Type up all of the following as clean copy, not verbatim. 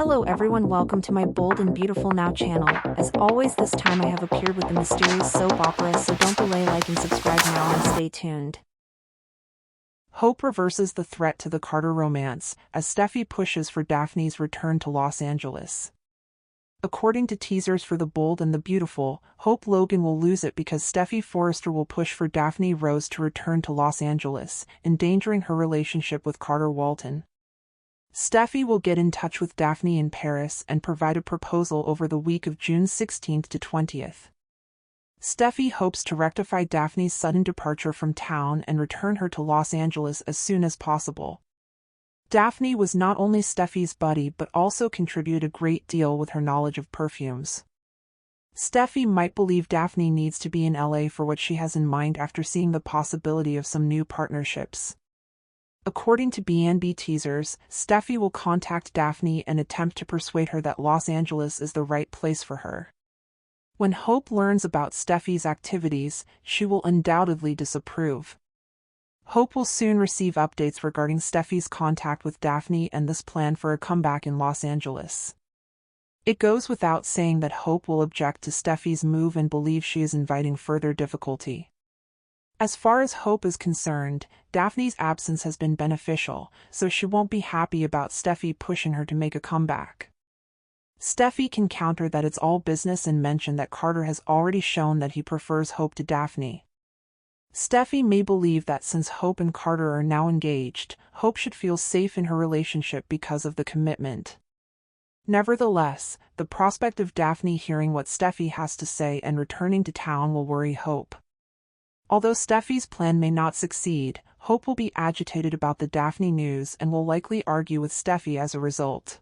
Hello everyone, welcome to my Bold and Beautiful Now channel. As always, this time I have appeared with the mysterious soap opera, so don't delay, like and subscribe now and stay tuned. Hope reverses the threat to the Carter romance, as Steffi pushes for Daphne's return to Los Angeles. According to teasers for The Bold and the Beautiful, Hope Logan will lose it because Steffi Forrester will push for Daphne Rose to return to Los Angeles, endangering her relationship with Carter Walton. Steffi will get in touch with Daphne in Paris and provide a proposal over the week of June 16th to 20th. Steffi hopes to rectify Daphne's sudden departure from town and return her to Los Angeles as soon as possible. Daphne was not only Steffi's buddy but also contributed a great deal with her knowledge of perfumes. Steffi might believe Daphne needs to be in LA for what she has in mind after seeing the possibility of some new partnerships. According to B&B teasers, Steffi will contact Daphne and attempt to persuade her that Los Angeles is the right place for her. When Hope learns about Steffi's activities, she will undoubtedly disapprove. Hope will soon receive updates regarding Steffi's contact with Daphne and this plan for a comeback in Los Angeles. It goes without saying that Hope will object to Steffi's move and believe she is inviting further difficulty. As far as Hope is concerned, Daphne's absence has been beneficial, so she won't be happy about Steffi pushing her to make a comeback. Steffi can counter that it's all business and mention that Carter has already shown that he prefers Hope to Daphne. Steffi may believe that since Hope and Carter are now engaged, Hope should feel safe in her relationship because of the commitment. Nevertheless, the prospect of Daphne hearing what Steffi has to say and returning to town will worry Hope. Although Steffi's plan may not succeed, Hope will be agitated about the Daphne news and will likely argue with Steffi as a result.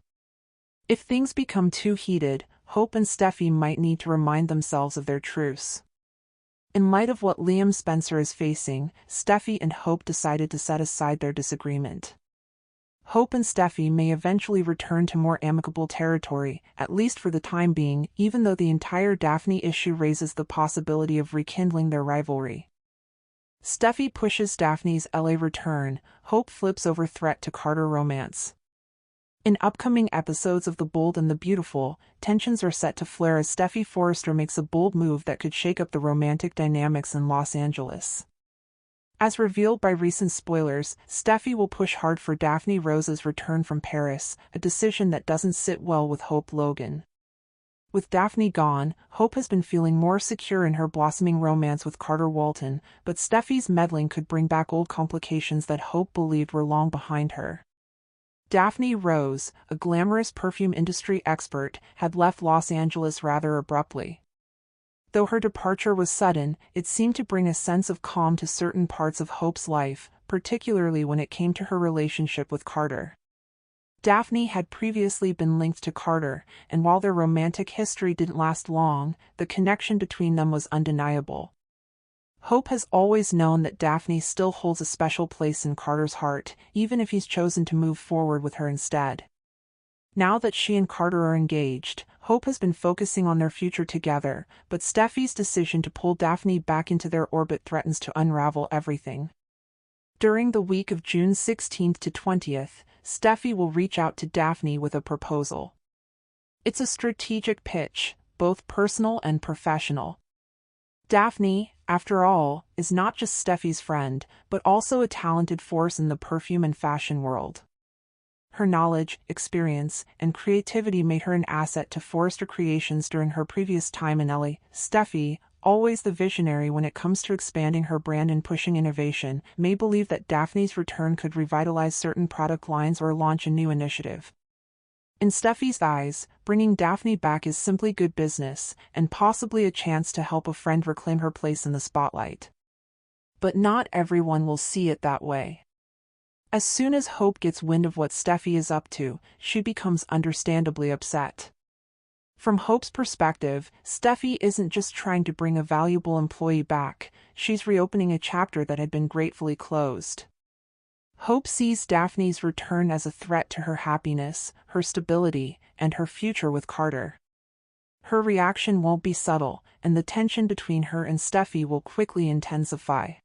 If things become too heated, Hope and Steffi might need to remind themselves of their truce. In light of what Liam Spencer is facing, Steffi and Hope decided to set aside their disagreement. Hope and Steffi may eventually return to more amicable territory, at least for the time being, even though the entire Daphne issue raises the possibility of rekindling their rivalry. Steffi pushes Daphne's LA return, Hope flips over threat to Carter romance. In upcoming episodes of The Bold and the Beautiful, tensions are set to flare as Steffi Forrester makes a bold move that could shake up the romantic dynamics in Los Angeles. As revealed by recent spoilers, Steffi will push hard for Daphne Rose's return from Paris, a decision that doesn't sit well with Hope Logan. With Daphne gone, Hope has been feeling more secure in her blossoming romance with Carter Walton, but Steffi's meddling could bring back old complications that Hope believed were long behind her. Daphne Rose, a glamorous perfume industry expert, had left Los Angeles rather abruptly. Though her departure was sudden, it seemed to bring a sense of calm to certain parts of Hope's life, particularly when it came to her relationship with Carter. Daphne had previously been linked to Carter, and while their romantic history didn't last long, the connection between them was undeniable. Hope has always known that Daphne still holds a special place in Carter's heart, even if he's chosen to move forward with her instead. Now that she and Carter are engaged, Hope has been focusing on their future together, but Steffi's decision to pull Daphne back into their orbit threatens to unravel everything. During the week of June 16th to 20th, Steffi will reach out to Daphne with a proposal. It's a strategic pitch, both personal and professional. Daphne, after all, is not just Steffi's friend, but also a talented force in the perfume and fashion world. Her knowledge, experience, and creativity made her an asset to Forrester Creations during her previous time in LA. Steffi, always the visionary when it comes to expanding her brand and pushing innovation, may believe that Daphne's return could revitalize certain product lines or launch a new initiative. In Steffi's eyes, bringing Daphne back is simply good business, and possibly a chance to help a friend reclaim her place in the spotlight. But not everyone will see it that way. As soon as Hope gets wind of what Steffi is up to, she becomes understandably upset. From Hope's perspective, Steffi isn't just trying to bring a valuable employee back, she's reopening a chapter that had been gratefully closed. Hope sees Daphne's return as a threat to her happiness, her stability, and her future with Carter. Her reaction won't be subtle, and the tension between her and Steffi will quickly intensify.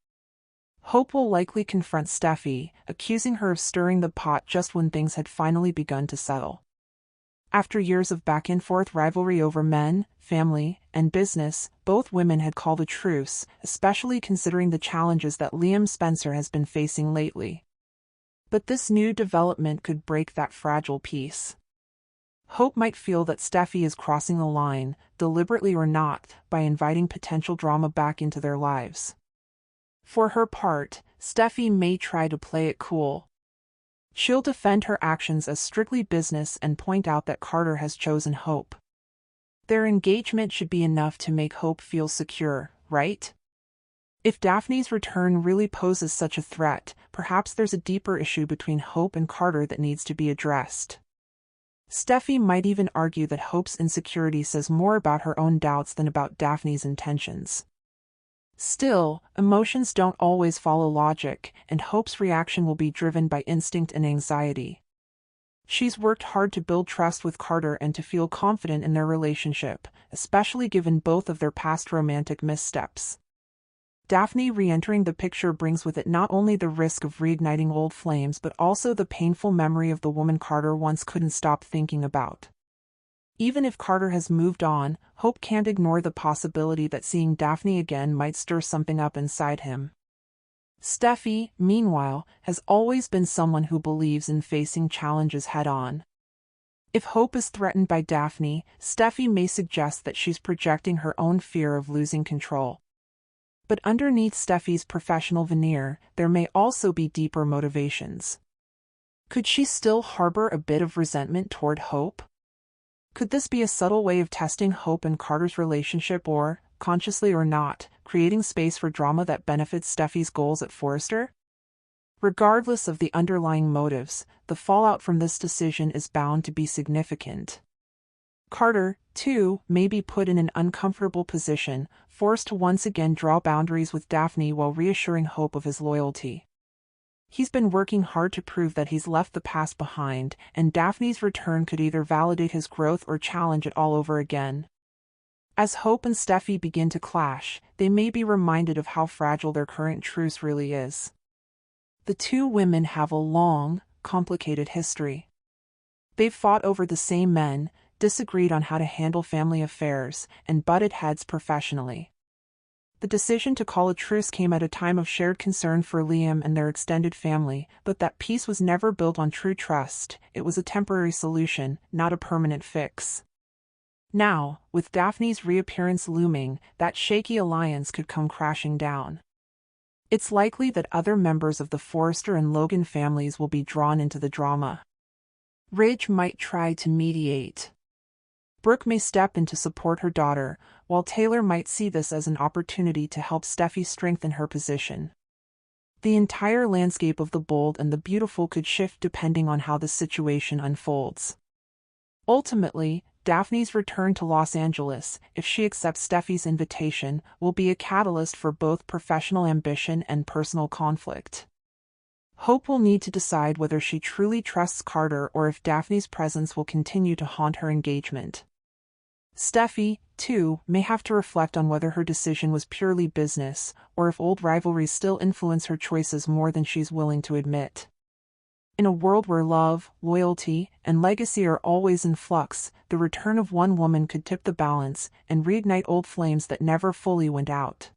Hope will likely confront Steffi, accusing her of stirring the pot just when things had finally begun to settle. After years of back-and-forth rivalry over men, family, and business, both women had called a truce, especially considering the challenges that Liam Spencer has been facing lately. But this new development could break that fragile peace. Hope might feel that Steffi is crossing the line, deliberately or not, by inviting potential drama back into their lives. For her part, Steffi may try to play it cool. She'll defend her actions as strictly business and point out that Carter has chosen Hope. Their engagement should be enough to make Hope feel secure, right? If Daphne's return really poses such a threat, perhaps there's a deeper issue between Hope and Carter that needs to be addressed. Steffi might even argue that Hope's insecurity says more about her own doubts than about Daphne's intentions. Still, emotions don't always follow logic, and Hope's reaction will be driven by instinct and anxiety. She's worked hard to build trust with Carter and to feel confident in their relationship, especially given both of their past romantic missteps. Daphne re-entering the picture brings with it not only the risk of reigniting old flames but also the painful memory of the woman Carter once couldn't stop thinking about. Even if Carter has moved on, Hope can't ignore the possibility that seeing Daphne again might stir something up inside him. Steffi, meanwhile, has always been someone who believes in facing challenges head-on. If Hope is threatened by Daphne, Steffi may suggest that she's projecting her own fear of losing control. But underneath Steffi's professional veneer, there may also be deeper motivations. Could she still harbor a bit of resentment toward Hope? Could this be a subtle way of testing Hope and Carter's relationship or, consciously or not, creating space for drama that benefits Steffi's goals at Forrester? Regardless of the underlying motives, the fallout from this decision is bound to be significant. Carter, too, may be put in an uncomfortable position, forced to once again draw boundaries with Daphne while reassuring Hope of his loyalty. He's been working hard to prove that he's left the past behind, and Daphne's return could either validate his growth or challenge it all over again. As Hope and Steffi begin to clash, they may be reminded of how fragile their current truce really is. The two women have a long, complicated history. They've fought over the same men, disagreed on how to handle family affairs, and butted heads professionally. The decision to call a truce came at a time of shared concern for Liam and their extended family, but that peace was never built on true trust. It was a temporary solution, not a permanent fix. Now, with Daphne's reappearance looming, that shaky alliance could come crashing down. It's likely that other members of the Forrester and Logan families will be drawn into the drama. Ridge might try to mediate. Brooke may step in to support her daughter, while Taylor might see this as an opportunity to help Steffi strengthen her position. The entire landscape of the bold and the beautiful could shift depending on how the situation unfolds. Ultimately, Daphne's return to Los Angeles, if she accepts Steffi's invitation, will be a catalyst for both professional ambition and personal conflict. Hope will need to decide whether she truly trusts Carter or if Daphne's presence will continue to haunt her engagement. Steffi, too, may have to reflect on whether her decision was purely business, or if old rivalries still influence her choices more than she's willing to admit. In a world where love, loyalty, and legacy are always in flux, the return of one woman could tip the balance and reignite old flames that never fully went out.